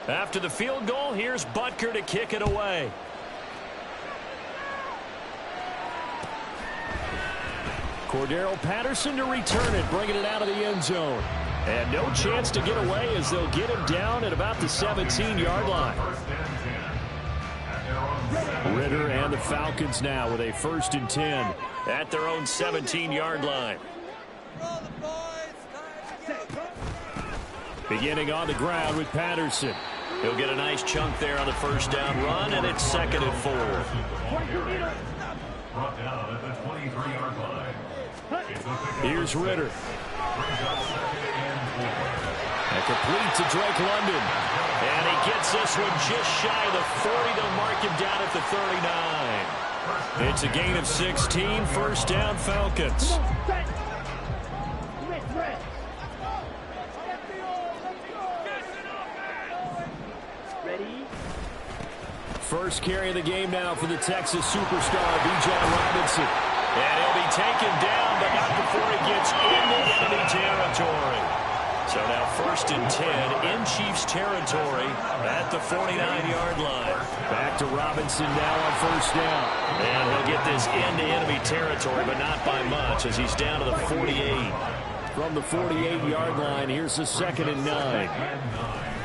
After the field goal, here's Butker to kick it away. Cordero Patterson to return it, bringing it out of the end zone. And no chance to get away as they'll get him down at about the 17-yard line. Ritter and the Falcons now with a 1st and 10 at their own 17-yard line. Beginning on the ground with Patterson. He'll get a nice chunk there on the 1st down run, and it's 2nd and 4. Brought down at the 23-yard line. Here's Ritter. And complete to Drake London. And he gets this one just shy of the 40. They'll mark him down at the 39. It's a gain of 16. 1st down, Falcons. First carry of the game now for the Texas superstar, Bijan Robinson. And he'll be taken down, but not before he gets into enemy territory. So now 1st and 10 in Chiefs territory at the 49-yard line. Back to Robinson now on 1st down. And he'll get this into enemy territory, but not by much as he's down to the 48. From the 48-yard line, here's the 2nd and 9.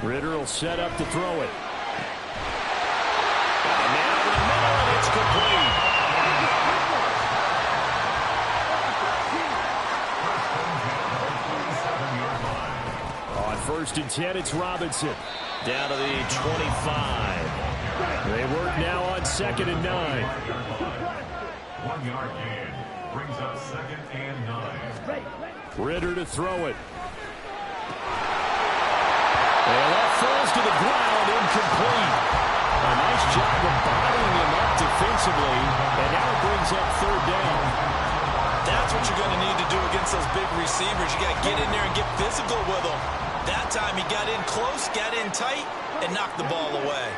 Ritter will set up to throw it. And now in the middle, and it's complete. On 1st and 10, it's Robinson. Down to the 25. They work now on 2nd and 9. 1-yard gain brings up 2nd and 9. Ritter to throw it. And that falls to the ground, incomplete. A nice job of bottling him up defensively, and now it brings up 3rd down. That's what you're going to need to do against those big receivers. You got to get in there and get physical with them. That time he got in close, got in tight, and knocked the ball away.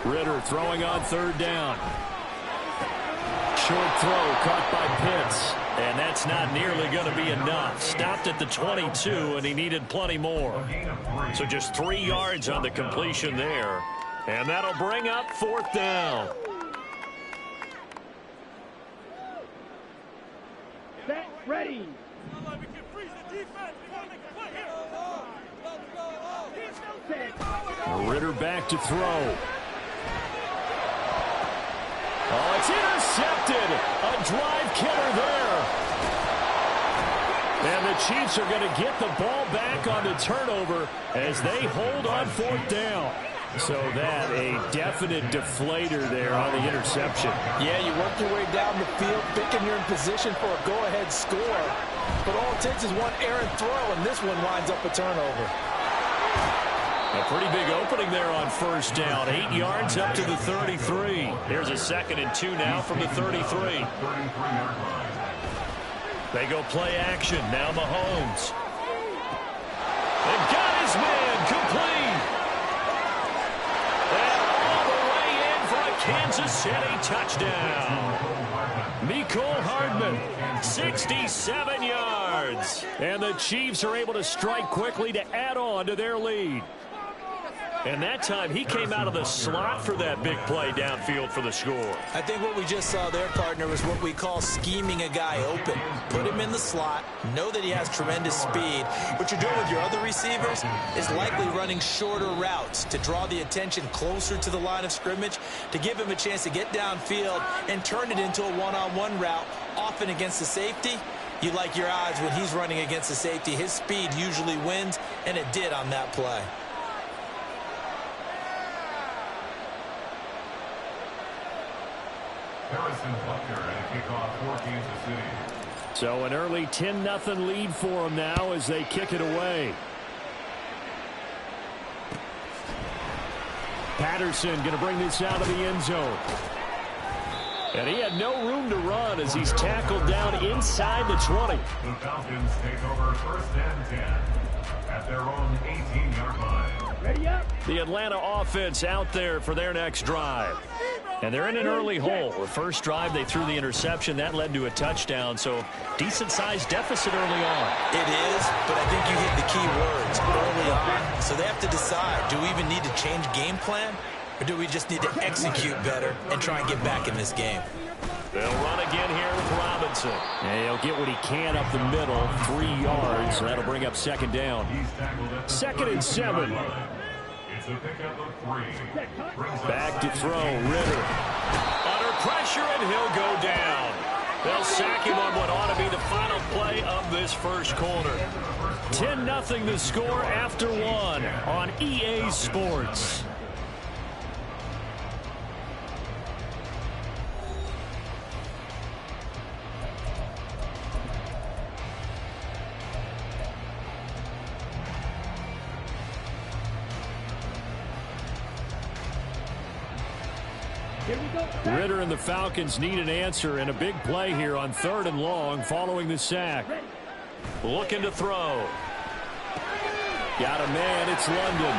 Ritter throwing on 3rd down. Short throw caught by Pitts. And that's not nearly going to be enough. Stopped at the 22, and he needed plenty more. So just 3 yards on the completion there. And that'll bring up 4th down. Set, ready. Ritter back to throw. Oh, it's intercepted. A drive killer there. And the Chiefs are going to get the ball back on the turnover as they hold on 4th down. So that a definite deflator there on the interception. Yeah, you work your way down the field, thinking you're in position for a go-ahead score. But all it takes is one errant throw, and this one winds up a turnover. A pretty big opening there on 1st down. 8 yards up to the 33. Here's a 2nd and 2 now from the 33. They go play action. Now Mahomes. They've got his man complete. And all the way in for a Kansas City touchdown. Mecole Hardman, 67 yards. And the Chiefs are able to strike quickly to add on to their lead. And that time, he came out of the slot for that big play downfield for the score. I think what we just saw there, partner, was what we call scheming a guy open. Put him in the slot, know that he has tremendous speed. What you're doing with your other receivers is likely running shorter routes to draw the attention closer to the line of scrimmage, to give him a chance to get downfield and turn it into a one-on-one route, often against the safety. You like your odds when he's running against the safety. His speed usually wins, and it did on that play. Harrison Butker and kickoff for Kansas City. So an early 10-0 lead for them now as they kick it away. Patterson going to bring this out of the end zone. And he had no room to run as he's tackled down inside the 20. The Falcons take over 1st and 10 at their own 18-yard line. Ready up. The Atlanta offense out there for their next drive. And they're in an early hole. The first drive, they threw the interception. That led to a touchdown. So decent-sized deficit early on. It is, but I think you hit the key words early on. So they have to decide, do we even need to change game plan? Or do we just need to execute better and try and get back in this game? They'll run again here with Robinson. And he'll get what he can up the middle, 3 yards. So that'll bring up second down. 2nd and 7. Back to throw, Ritter. Under pressure, and he'll go down. They'll sack him on what ought to be the final play of this first quarter. 10-0 the score after 1 on EA Sports. Ritter and the Falcons need an answer, and a big play here on 3rd and long following the sack. Looking to throw. Got a man, it's London.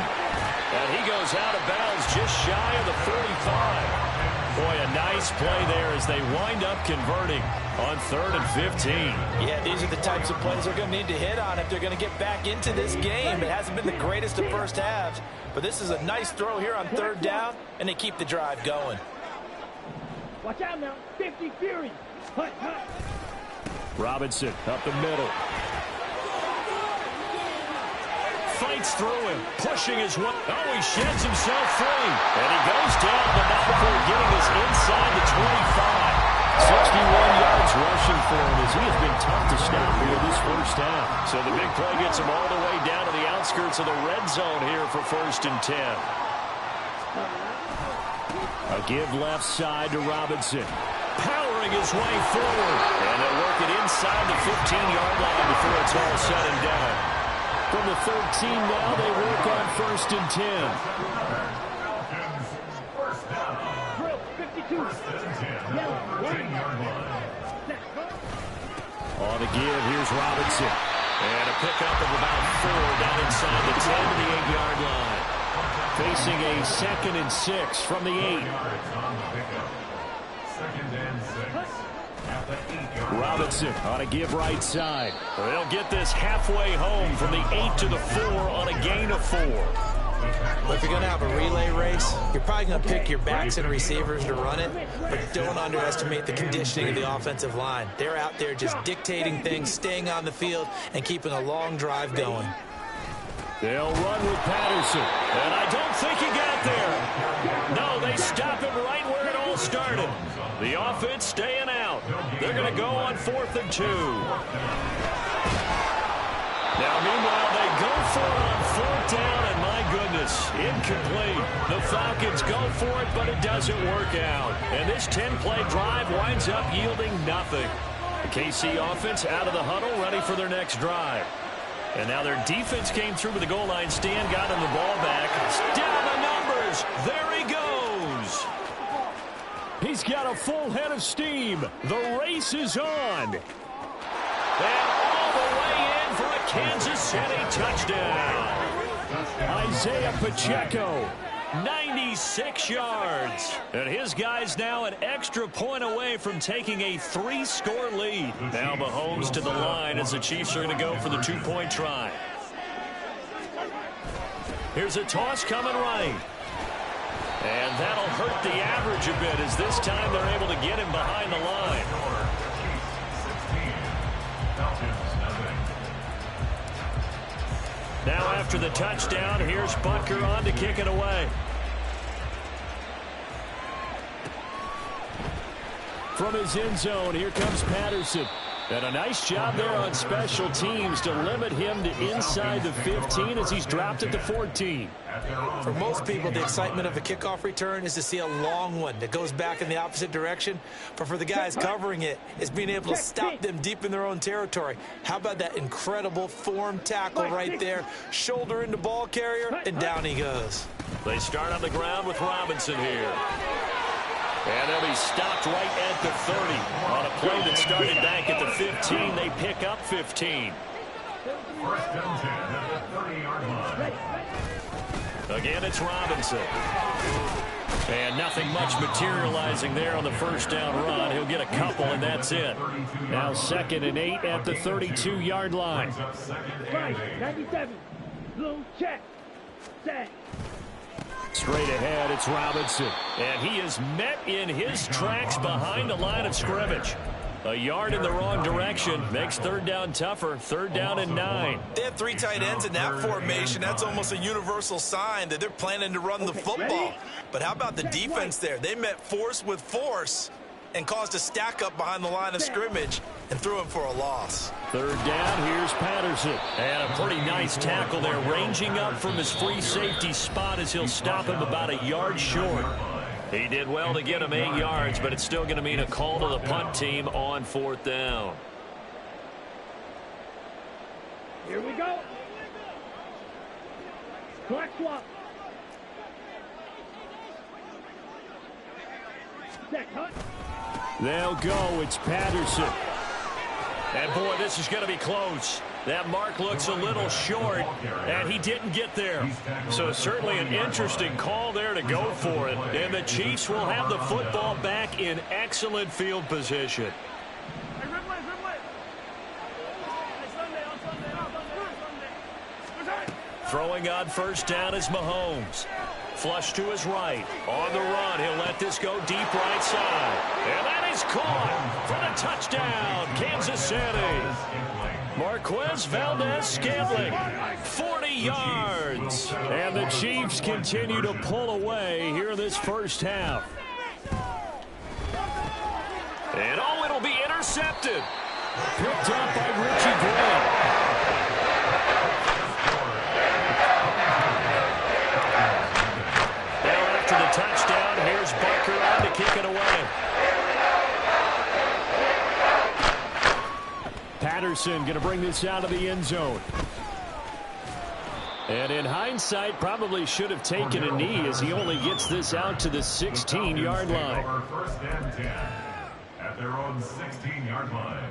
And he goes out of bounds just shy of the 45. Boy, a nice play there as they wind up converting on 3rd and 15. Yeah, these are the types of plays they're going to need to hit on if they're going to get back into this game. It hasn't been the greatest of first halves, but this is a nice throw here on 3rd down, and they keep the drive going. Watch out now. 50 Fury. Hut, hut. Robinson up the middle. Fights through him, pushing his way. Oh, he sheds himself free. And he goes down, but not before getting us inside the 25. 61 yards rushing for him as he has been tough to stop here this first half. So the big play gets him all the way down to the outskirts of the red zone here for 1st and 10. A give left side to Robinson. Powering his way forward. And they'll work it inside the 15-yard line before it's all said and done. From the 13 now, they work on 1st and 10. Drill 52. On the give, here's Robinson. And a pickup of about 4 down inside the 10 to the 8-yard line. Facing a 2nd and 6 from the 8. Robinson on a give right side. They'll get this halfway home from the 8 to the 4 on a gain of 4. Well, if you're going to have a relay race, you're probably going to pick your backs and receivers to run it, but don't underestimate the conditioning of the offensive line. They're out there just dictating things, staying on the field, and keeping a long drive going. They'll run with Patterson, and I don't think he got there. No, they stop him right where it all started. The offense staying out. They're going to go on 4th and 2. Now, meanwhile, they go for it on 4th down, and my goodness, incomplete. The Falcons go for it, but it doesn't work out. And this 10-play drive winds up yielding nothing. The KC offense out of the huddle, ready for their next drive. And now their defense came through with the goal line stand, got him the ball back. Down the numbers. There he goes. He's got a full head of steam. The race is on. And all the way in for a Kansas City touchdown. Isaiah Pacheco, 96 yards. And his guy's now an extra point away from taking a 3-score lead. Now Mahomes to the line as the Chiefs are going to go for the 2-point try. Here's a toss coming right. And that'll hurt the average a bit as this time they're able to get him behind the line. Now after the touchdown, here's Butker on to kick it away. From his end zone, here comes Patterson. And a nice job there on special teams to limit him to inside the 15 as he's dropped at the 14. For most people, the excitement of a kickoff return is to see a long one that goes back in the opposite direction. But for the guys covering it, it's being able to stop them deep in their own territory. How about that incredible form tackle right there? Shoulder into ball carrier, and down he goes. They start on the ground with Robinson here. And they'll be stopped right at the 30. On a play that started back at the 15, they pick up 15. Again, it's Robinson. And nothing much materializing there on the first down run. He'll get a couple, and that's it. Now 2nd and 8 at the 32-yard line. Right, 97. Blue check. Set. Straight ahead, it's Robinson. And he is met in his tracks behind the line of scrimmage. A yard in the wrong direction makes 3rd down tougher. 3rd down and 9. They have 3 tight ends in that formation. That's almost a universal sign that they're planning to run the football. But how about the defense there? They met force with force and caused a stack up behind the line of scrimmage and threw him for a loss. 3rd down, here's Patterson. And a pretty nice tackle there, ranging up from his free safety spot as he'll stop him about a yard short. He did well to get him 8 yards, but it's still going to mean a call to the punt team on 4th down. Here we go. Black swap. Set, cut. They'll go. It's Patterson. And, boy, this is going to be close. That mark looks a little short, and he didn't get there. So certainly an interesting call there to go for it. And the Chiefs will have the football back in excellent field position. Throwing on 1st down is Mahomes. Flush to his right. On the run, he'll let this go deep right side. And that is caught for the touchdown, Kansas City. Marquez Valdez-Scantling, 40 yards. And the Chiefs continue to pull away here in this first half. And, oh, it'll be intercepted. Picked up by Richie Graham. To the touchdown, here's Barker on to kick it away. Patterson going to bring this out of the end zone. And in hindsight, probably should have taken a knee as he only gets this out to the 16-yard line. 1st and 10 at their own 16-yard line.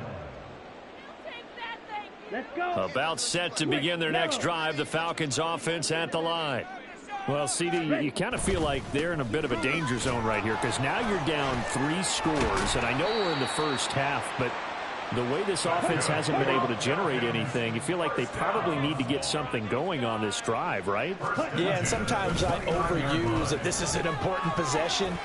Let's go. About set to begin their next drive, the Falcons offense at the line. Well, CD, you kind of feel like they're in a bit of a danger zone right here because now you're down 3 scores, and I know we're in the first half, but the way this offense hasn't been able to generate anything, you feel like they probably need to get something going on this drive, right? Yeah, and sometimes I overuse that this is an important possession,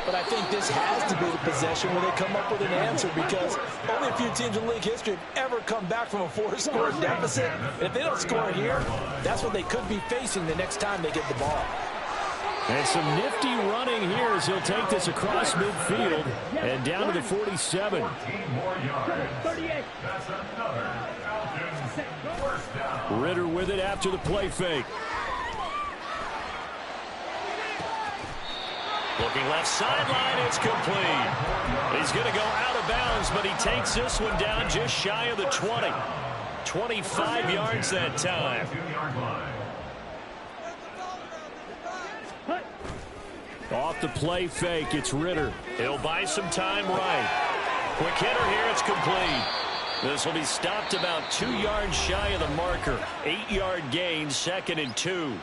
but I think this has to be the possession where they come up with an answer because only a few teams in league history have ever come back from a 4-score deficit. And if they don't score here, that's what they could be facing the next time they get the ball. And some nifty running here as he'll take this across midfield and down to the 47. 14 more yards. 38. That's another Falcons first down. Ritter with it after the play fake. Looking left sideline, it's complete. He's going to go out of bounds, but he takes this one down just shy of the 20. 25 yards that time. 2-yard line. Off the play fake, it's Ritter. He'll buy some time right. Quick hitter here, it's complete. This will be stopped about 2 yards shy of the marker. 8-yard gain, 2nd and 2.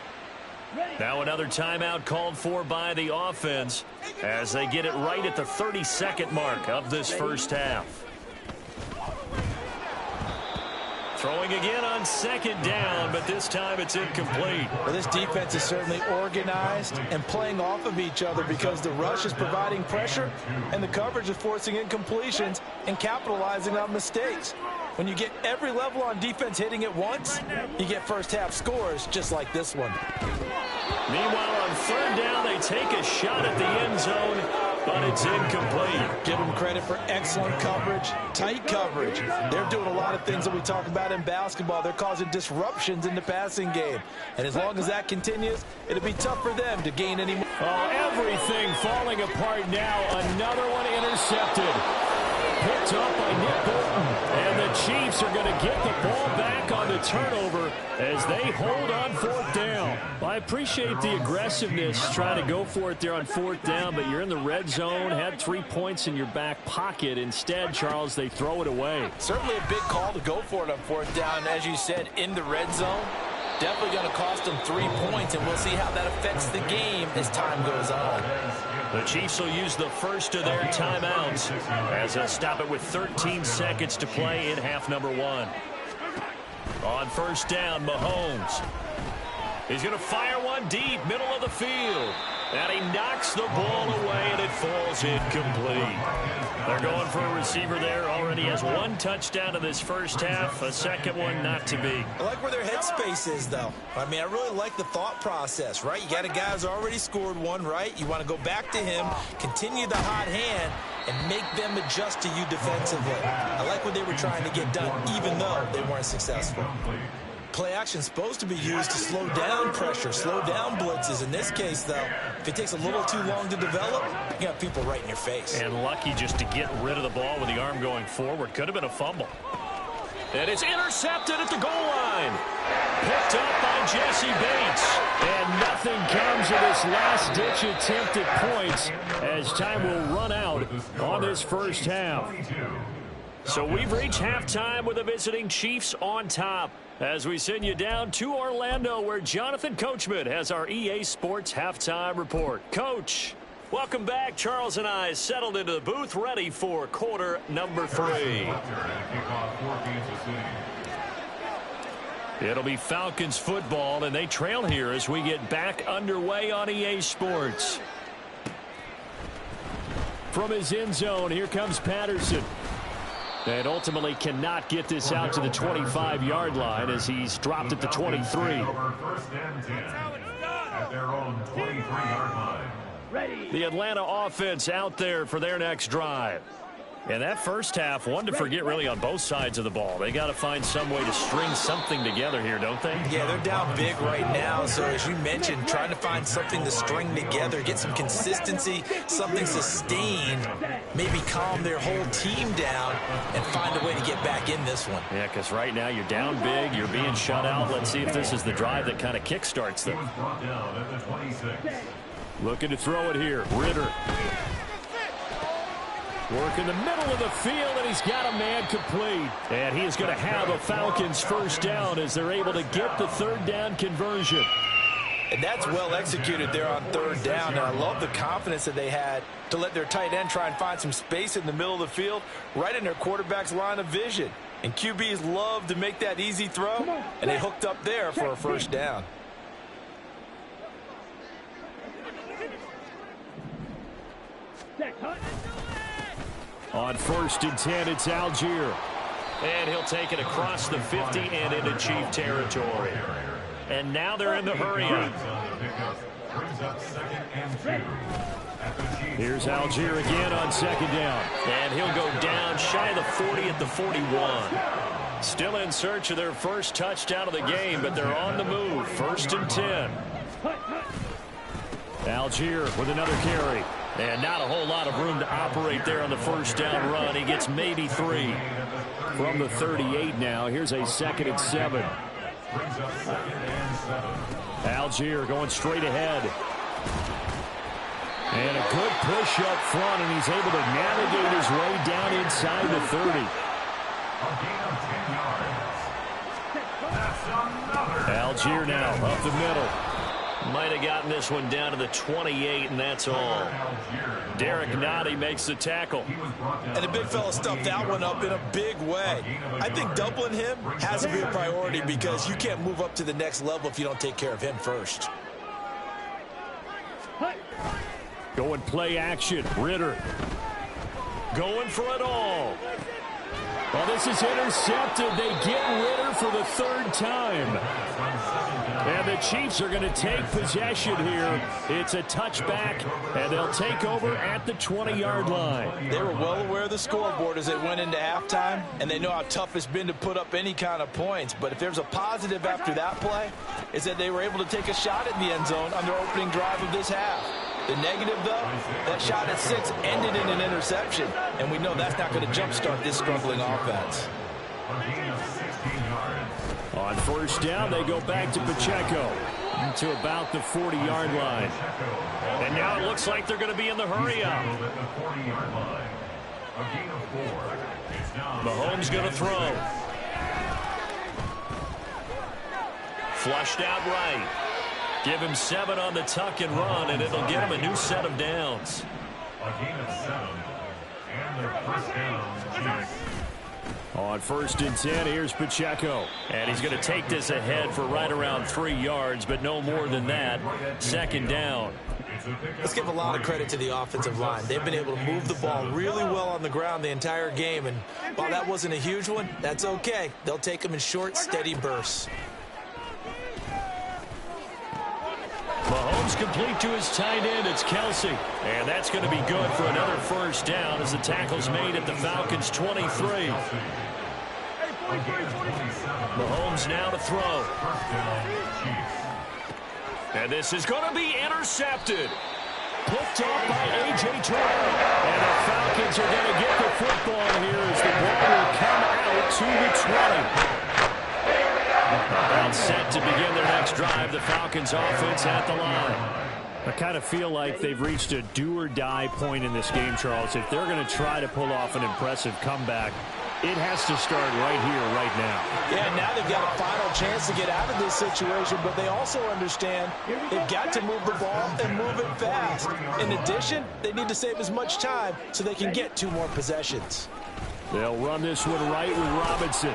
Now another timeout called for by the offense as they get it right at the 32nd mark of this first half. Throwing again on 2nd down, but this time it's incomplete. Well, this defense is certainly organized and playing off of each other because the rush is providing pressure and the coverage is forcing incompletions and capitalizing on mistakes. When you get every level on defense hitting at once, you get first half scores just like this one. Meanwhile, on 3rd down, they take a shot at the end zone, but it's incomplete. Give them credit for excellent coverage, tight coverage. They're doing a lot of things that we talk about in basketball. They're causing disruptions in the passing game. And as long as that continues, it'll be tough for them to gain any more. Oh, everything falling apart now. Another one intercepted. Picked up by Nick Bolton. And the Chiefs are going to get the ball back on the turnover as they hold on 4th down. Well, I appreciate the aggressiveness trying to go for it there on 4th down, but you're in the red zone, had 3 points in your back pocket. Instead, Charles, they throw it away. Certainly a big call to go for it on 4th down. As you said, in the red zone. Definitely going to cost them 3 points, and we'll see how that affects the game as time goes on. The Chiefs will use the first of their timeouts as they'll stop it with 13 seconds to play in half number 1. On first down, Mahomes. He's going to fire one deep, middle of the field. And he knocks the ball away, and it falls incomplete. They're going for a receiver there. Already has 1 touchdown in this first half. A second one not to be. I like where their headspace is, though. I mean, I really like the thought process, right? You got a guy who's already scored 1, right? You want to go back to him, continue the hot hand, and make them adjust to you defensively. I like what they were trying to get done, even though they weren't successful. Play action is supposed to be used to slow down pressure, slow down blitzes. In this case, though, if it takes a little too long to develop, you got people right in your face. And lucky just to get rid of the ball with the arm going forward. Could have been a fumble. And it's intercepted at the goal line. Picked up by Jesse Bates. And nothing comes of this last-ditch attempt at points as time will run out on this first half. So we've reached halftime with the visiting Chiefs on top as we send you down to Orlando where Jonathan Coachman has our EA Sports halftime report. Coach, welcome back. Charles and I settled into the booth ready for quarter number 3. It'll be Falcons football, and they trail here as we get back underway on EA Sports. From his end zone, here comes Patterson. And ultimately cannot get this out to the 25-yard line as he's dropped at the 23. First and 10 at their own 23-yard line. Ready. The Atlanta offense out there for their next drive. And that first half, one to forget really on both sides of the ball. They got to find some way to string something together here, don't they? Yeah, they're down big right now. So as you mentioned, trying to find something to string together, get some consistency, something sustained, maybe calm their whole team down and find a way to get back in this one. Yeah, because right now you're down big, you're being shut out. Let's see if this is the drive that kind of kickstarts them. Brought down at the 26. Looking to throw it here. Ritter. Work in the middle of the field, and he's got a man complete. And he is going to have a Falcons first down as they're able to get the third down conversion. And that's well executed there on third down. And I love the confidence that they had to let their tight end try and find some space in the middle of the field, right in their quarterback's line of vision. And QBs love to make that easy throw, and they hooked up there for a first down. On first and 10, it's Algier. And he'll take it across the 50 and into Chief territory. And now they're in the hurry-up. Here's Algier again on second down. And he'll go down shy of the 40 at the 41. Still in search of their first touchdown of the game, but they're on the move. First and 10. Algier with another carry. And not a whole lot of room to operate there on the first down run. He gets maybe 3. From the 38 now, here's a second and 7. Algier going straight ahead. And a good push up front, and he's able to navigate his way down inside the 30. Algier now up the middle. Might have gotten this one down to the 28, and that's all. Derek Nottie makes the tackle. And the big fella stuffed that one up in a big way. I think doubling him has to be a priority because you can't move up to the next level if you don't take care of him first. Going play action. Ritter. Going for it all. Well, this is intercepted. They get Ritter for the third time. And the Chiefs are going to take possession here. It's a touchback, and they'll take over at the 20-yard line. They were well aware of the scoreboard as they went into halftime, and they know how tough it's been to put up any kind of points. But if there's a positive after that play, is that they were able to take a shot at the end zone on their opening drive of this half. The negative, though, that shot at 6 ended in an interception, and we know that's not going to jumpstart this struggling offense. On first down, they go back to Pacheco to about the 40-yard line. And now it looks like they're going to be in the hurry-up. Mahomes going to throw. Flushed out right. Give him 7 on the tuck and run, and it'll get him a new set of downs. A gain of 7. And their first down, Chiefs. On 1st and 10, here's Pacheco. And he's going to take this ahead for right around 3 yards, but no more than that. 2nd down. Let's give a lot of credit to the offensive line. They've been able to move the ball really well on the ground the entire game, and while that wasn't a huge one, that's okay. They'll take them in short, steady bursts. Mahomes complete to his tight end. It's Kelsey. And that's going to be good for another 1st down as the tackle's made at the Falcons' 23. Mahomes now to throw. And this is going to be intercepted. Picked off by A.J. Terrell. And the Falcons are going to get the football here as the ball will come out to the 20. About set to begin their next drive. The Falcons offense at the line. I kind of feel like they've reached a do-or-die point in this game, Charles. If they're going to try to pull off an impressive comeback, it has to start right here, right now. Yeah, now they've got a final chance to get out of this situation, but they also understand they've got to move the ball and move it fast. In addition, they need to save as much time so they can get 2 more possessions. They'll run this one right with Robinson.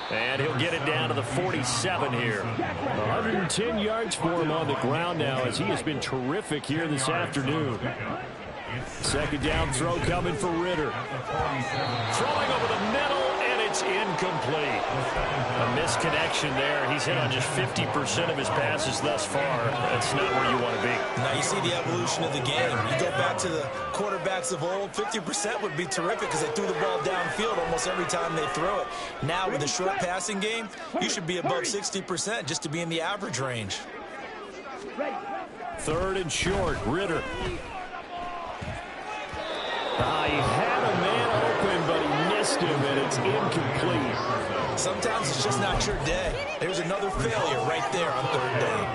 And he'll get it down to the 47 here. 110 yards for him on the ground now as he has been terrific here this afternoon. 2nd down throw coming for Ritter. Throwing over the middle, and it's incomplete. A misconnection there. He's hit on just 50% of his passes thus far. That's not where you want to be. Now you see the evolution of the game. You go back to the quarterbacks of old, 50% would be terrific because they threw the ball downfield almost every time they throw it. Now with the short passing game, you should be above 60% just to be in the average range. 3rd and short, Ritter. He had a man open, but he missed him, and it's incomplete. Sometimes it's just not your day. There's another failure right there on 3rd down.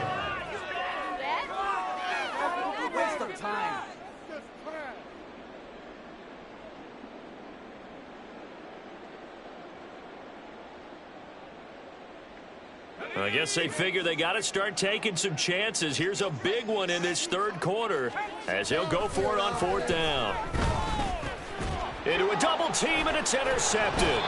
Waste of time. I guess they figure they got to start taking some chances. Here's a big one in this 3rd quarter as he'll go for it on 4th down. Into a double team, and it's intercepted.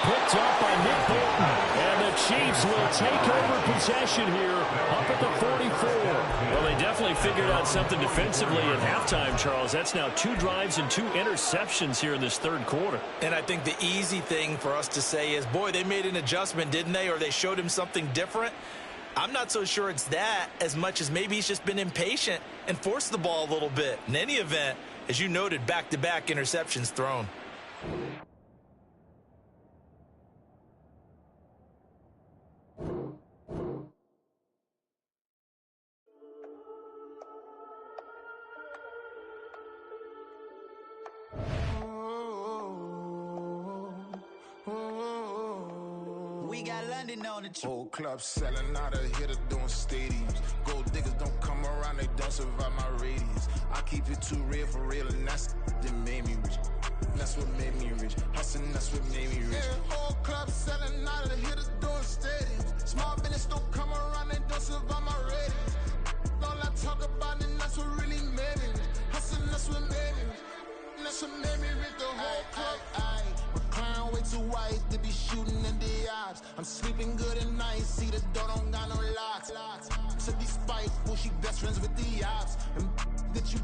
Picked up by Nick Bolton. And the Chiefs will take over possession here up at the 44. Well, they definitely figured out something defensively at halftime, Charles. That's now 2 drives and 2 interceptions here in this 3rd quarter. And I think the easy thing for us to say is, boy, they made an adjustment, didn't they? Or they showed him something different. I'm not so sure it's that as much as maybe he's just been impatient and forced the ball a little bit. In any event, as you noted, back-to-back interceptions thrown. We got London on the trip. Whole club selling out of hitter doing stadiums. Gold diggers don't come around, they don't survive my radius. I keep it too real for real, and that's that made me rich. That's what made me rich. Hustling, that's what made me rich. Yeah, whole club selling out of hitters doing stadiums. Small business don't come around, they don't survive my radius. All I talk about, and that's what really made me rich. Hustling, that's what made me rich. That's what made me rich. The whole club. Clown way too white to be shooting in the eyes. I'm sleeping good at night, see the door don't got no locks. To be spiteful, she best friends with the ops. And that you